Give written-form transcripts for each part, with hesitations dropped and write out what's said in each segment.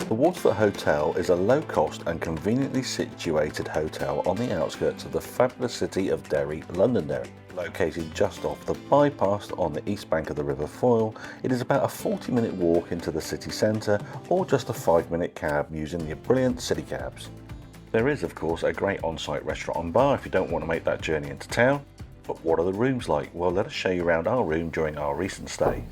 The Waterfoot Hotel is a low-cost and conveniently situated hotel on the outskirts of the fabulous city of Derry, Londonderry. Located just off the bypass on the east bank of the River Foyle, it is about a 40-minute walk into the city centre or just a 5-minute cab using the brilliant city cabs. There is of course a great on-site restaurant and bar if you don't want to make that journey into town. But what are the rooms like? Well, let us show you around our room during our recent stay.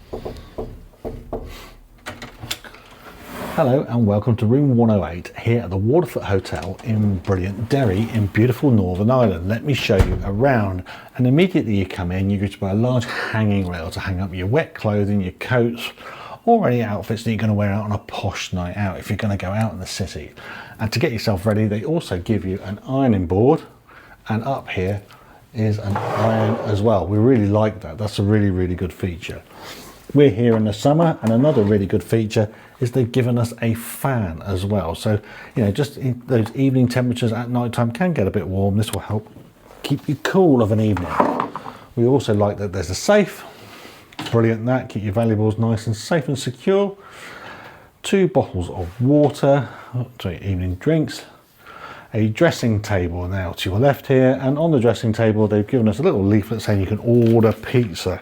Hello and welcome to room 108 here at the Waterfoot Hotel in brilliant Derry in beautiful Northern Ireland. Let me show you around, and immediately you come in, you go to a large hanging rail to hang up your wet clothing, your coats or any outfits that you're going to wear out on a posh night out if you're going to go out in the city. And to get yourself ready, they also give you an ironing board, and up here is an iron as well. We really like that. That's a really good feature. We're here in the summer, and another really good feature is they've given us a fan as well. So, you know, just those evening temperatures at night time can get a bit warm. This will help keep you cool of an evening. We also like that there's a safe. Brilliant that, keep your valuables nice and safe and secure. 2 bottles of water, so evening drinks. A dressing table now to your left here, and on the dressing table they've given us a little leaflet saying you can order pizza,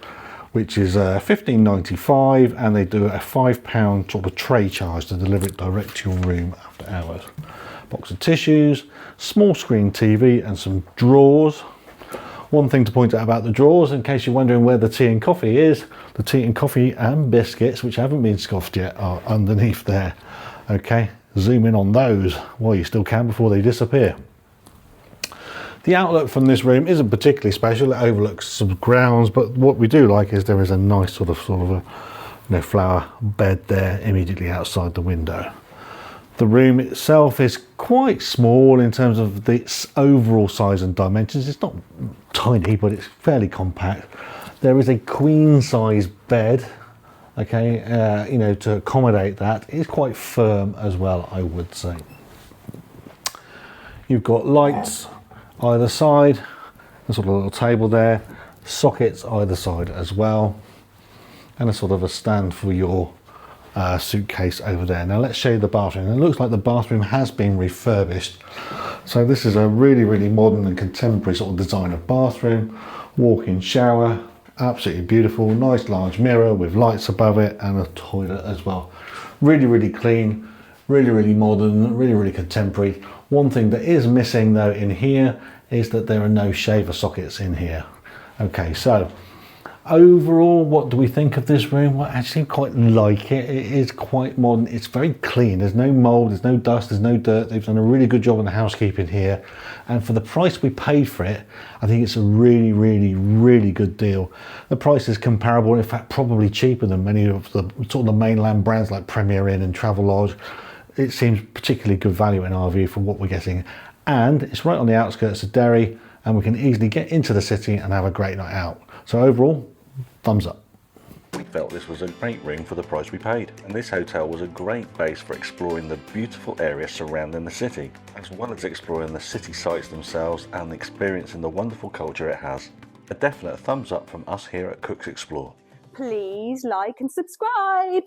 which is $15.95, and they do a £5 sort of tray charge to deliver it direct to your room after hours. Box of tissues, small screen TV and some drawers. One thing to point out about the drawers, in case you're wondering where the tea and coffee is, the tea and coffee and biscuits, which haven't been scoffed yet, are underneath there. Okay, zoom in on those while you still can before they disappear. The outlook from this room isn't particularly special. It overlooks some grounds, but what we do like is there is a nice sort of a flower bed there immediately outside the window. The room itself is quite small in terms of its overall size and dimensions. It's not tiny, but it's fairly compact. There is a queen size bed, okay, you know, to accommodate that. It's quite firm as well, I would say. You've got lights either side, a sort of little table there, sockets either side as well, and a sort of a stand for your suitcase over there. Now let's show you the bathroom. It looks like the bathroom has been refurbished, so this is a really modern and contemporary sort of design of bathroom. Walk-in shower, absolutely beautiful, nice large mirror with lights above it, and a toilet as well. Really clean, really modern, really contemporary. One thing that is missing though in here is that there are no shaver sockets in here. Okay, so overall, what do we think of this room? Well, actually quite like it. It is quite modern. It's very clean. There's no mold, there's no dust, there's no dirt. They've done a really good job on the housekeeping here. And for the price we paid for it, I think it's a really good deal. The price is comparable, in fact, probably cheaper than many of the sort of the mainland brands like Premier Inn and Travelodge. It seems particularly good value in our view for what we're getting. And it's right on the outskirts of Derry, and we can easily get into the city and have a great night out. So overall, thumbs up. We felt this was a great room for the price we paid, and this hotel was a great base for exploring the beautiful area surrounding the city, as well as exploring the city sites themselves and experiencing the wonderful culture it has. A definite thumbs up from us here at Cooks Explore. Please like and subscribe.